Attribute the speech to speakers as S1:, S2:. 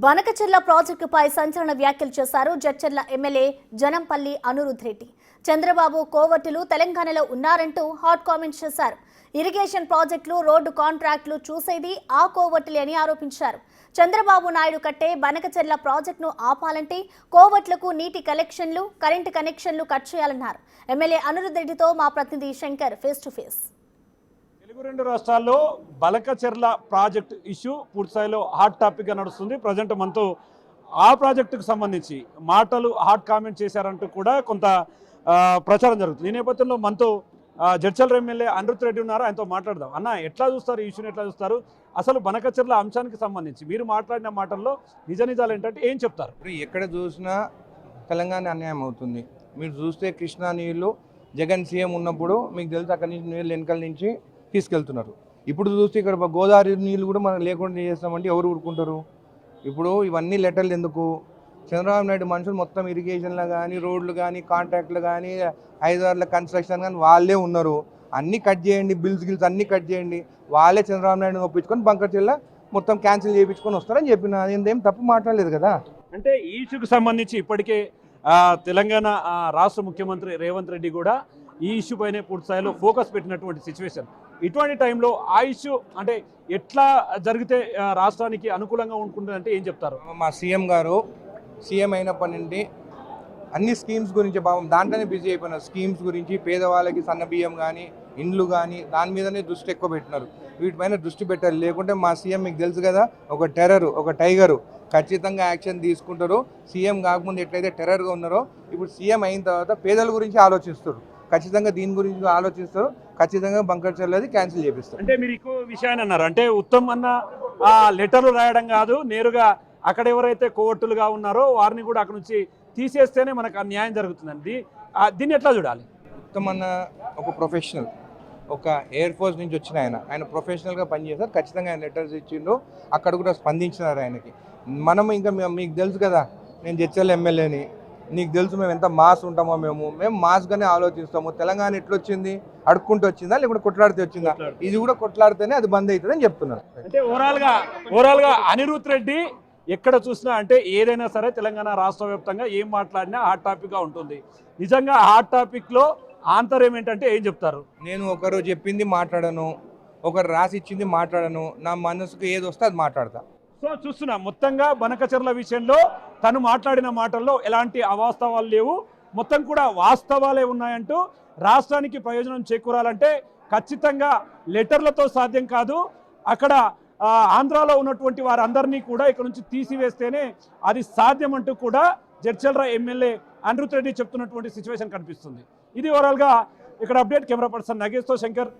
S1: బనకచెర్ల ప్రాజెక్టుపై సంచలన వ్యాఖ్యలు చేశారు జడ్చర్ల ఎమ్మెల్యే జనంపల్లి అనిరుద్ రెడ్డి. చంద్రబాబు కోవర్టులు తెలంగాణలో ఉన్నారంటూ హాట్ కామెంట్స్ చేశారు. ఇరిగేషన్ ప్రాజెక్టులు, రోడ్డు కాంట్రాక్టులు చూసేది ఆ కోవర్టులే అని ఆరోపించారు. చంద్రబాబు నాయుడు కట్టే బనకచెర్ల ప్రాజెక్టును ఆపాలంటే కోవర్టులకు నీటి కలెక్షన్లు, కరెంటు కనెక్షన్లు కట్ చేయాలన్నారు. ఎమ్మెల్యే అనిరుద్ రెడ్డితో మా ప్రతినిధి Shankar face to face.
S2: Telugu రెండు రాష్ట్రాల్లో బనకచెర్ల ప్రాజెక్టు ఇష్యూ పూర్తిస్థాయిలో హాట్ టాపిక్గా నడుస్తుంది. ప్రజెంట్ మనతో ఆ ప్రాజెక్టుకు సంబంధించి మాటలు హాట్ కామెంట్ చేశారంటూ కూడా కొంత ప్రచారం జరుగుతుంది. ఈ నేపథ్యంలో మనతో జడ్చర్ల ఎమ్మెల్యే అనిరుద్ రెడ్డి ఉన్నారు. ఆయనతో మాట్లాడదాం. అన్న, ఎట్లా చూస్తారు ఈ ఇష్యూని, ఎట్లా చూస్తారు? అసలు బనకచెర్ల అంశానికి సంబంధించి మీరు మాట్లాడిన మాటల్లో నిజాలు ఏంటంటే ఏం చెప్తారు?
S3: ఎక్కడ చూసినా తెలంగాణ అన్యాయం అవుతుంది. మీరు చూస్తే కృష్ణా నీళ్లు జగన్ సీఎం ఉన్నప్పుడు మీకు తెలుసు అక్కడి నుంచి నీళ్ళు వెనకాల నుంచి తీసుకెళ్తున్నారు. ఇప్పుడు చూస్తే ఇక్కడ గోదావరి నీళ్ళు కూడా మనం లేకుండా చేస్తామంటే ఎవరు ఊరుకుంటారు? ఇప్పుడు ఇవన్నీ లెటర్లు ఎందుకు? చంద్రబాబు నాయుడు మనుషులు మొత్తం ఇరిగేషన్లో కానీ, రోడ్లు కానీ, కాంట్రాక్ట్లు కానీ, హైదరాబాద్లో కన్స్ట్రక్షన్ కానీ వాళ్ళే ఉన్నారు. అన్నీ కట్ చేయండి, బిల్స్ అన్నీ కట్ చేయండి. వాళ్ళే చంద్రబాబు నాయుడు ఒప్పించుకొని బనకచెర్ల మొత్తం క్యాన్సిల్ చేయించుకొని వస్తారని చెప్పిన ఏం తప్పు మాట్లాడలేదు కదా.
S2: అంటే ఈ ఇష్యూకి సంబంధించి ఇప్పటికే తెలంగాణ రాష్ట్ర ముఖ్యమంత్రి రేవంత్ రెడ్డి కూడా ఈ ఇష్యూ పైనే పూర్తి స్థాయిలో ఫోకస్ పెట్టినటువంటి సిచ్యువేషన్. ఇటువంటి టైంలో ఆ ఇష్యూ అంటే ఎట్లా జరిగితే రాష్ట్రానికి అనుకూలంగా ఉంటుందంటే ఏం చెప్తారు?
S3: మా సీఎం గారు సీఎం అయినప్పటి నుండి అన్ని స్కీమ్స్ గురించి పాపం దాంట్లోనే బిజీ అయిపోయినారు. స్కీమ్స్ గురించి, పేదవాళ్ళకి సన్న బియ్యం కానీ, ఇండ్లు కానీ దాని మీదనే దృష్టి ఎక్కువ పెట్టినారు. వీటిపైన దృష్టి పెట్టారు. లేకుంటే మా సీఎం మీకు తెలుసు కదా, ఒక టెర్రర్, ఒక టైగరు. ఖచ్చితంగా యాక్షన్ తీసుకుంటారు. సీఎం కాకముందు ఎట్లయితే టెర్రర్గా ఉన్నారో ఇప్పుడు సీఎం అయిన తర్వాత పేదల గురించి ఆలోచిస్తారు. ఖచ్చితంగా దీని గురించి ఆలోచిస్తారు. ఖచ్చితంగా బనకచెర్లది క్యాన్సిల్ చేపిస్తారు.
S2: అంటే మీరు ఇంకో విషయాన్ని అన్నారు, అంటే ఉత్తమ్ అన్న లెటర్లు రాయడం కాదు, నేరుగా అక్కడ ఎవరైతే కోవర్టులుగా ఉన్నారో వారిని కూడా అక్కడ నుంచి తీసేస్తేనే మనకు ఆ న్యాయం జరుగుతుందండి. దీన్ని ఎట్లా చూడాలి?
S3: ఉత్తమ్ అన్న ఒక ప్రొఫెషనల్, ఒక ఎయిర్ ఫోర్స్ నుంచి వచ్చిన ఆయన ప్రొఫెషనల్గా పనిచేస్తారు. ఖచ్చితంగా ఆయన లెటర్స్ ఇచ్చిండు, అక్కడ కూడా స్పందించినారు ఆయనకి. మనం ఇంకా మీకు తెలుసు కదా, నేను జడ్చర్ల ఎమ్మెల్యేని, నీకు తెలుసు మేము ఎంత మాస్ ఉంటామో. మేము మాస్గానే ఆలోచిస్తాము. తెలంగాణ ఎట్లొచ్చింది? అడుక్కుంటూ వచ్చిందా లేకుంటే కొట్లాడితే వచ్చిందా? ఇది కూడా కొట్లాడితేనే అది బంద్ అవుతుంది అని చెప్తున్నారు.
S2: అంటే ఓవరాల్గా అనిరుద్ రెడ్డి ఎక్కడ చూసినా అంటే ఏదైనా సరే తెలంగాణ రాష్ట్ర వ్యాప్తంగా ఏం మాట్లాడినా హాట్ టాపిక్గా ఉంటుంది. నిజంగా హాట్ టాపిక్లో ఆంతర్యం ఏంటంటే ఏం చెప్తారు?
S3: నేను ఒకరు చెప్పింది మాట్లాడను, ఒకరు రాసి ఇచ్చింది మాట్లాడను. నా మనసుకు ఏది వస్తే అది మాట్లాడతా.
S2: సో చూస్తున్నా మొత్తంగా బనకచెర్ల విషయంలో తను మాట్లాడిన మాటల్లో ఎలాంటి అవాస్తవాలు లేవు, మొత్తం కూడా వాస్తవాలే ఉన్నాయంటూ రాష్ట్రానికి ప్రయోజనం చేకూరాలంటే ఖచ్చితంగా లెటర్లతో సాధ్యం కాదు. అక్కడ ఆంధ్రాలో ఉన్నటువంటి వారందరినీ కూడా ఇక్కడ నుంచి తీసివేస్తేనే అది సాధ్యం అంటూ కూడా జడ్చర్ల ఎమ్మెల్యే అనిరుద్ రెడ్డి చెప్తున్నటువంటి సిచ్యువేషన్ కనిపిస్తుంది. ఇది ఓవరాల్గా ఇక్కడ అప్డేట్. కెమెరా పర్సన్ నగేష్తో శంకర్.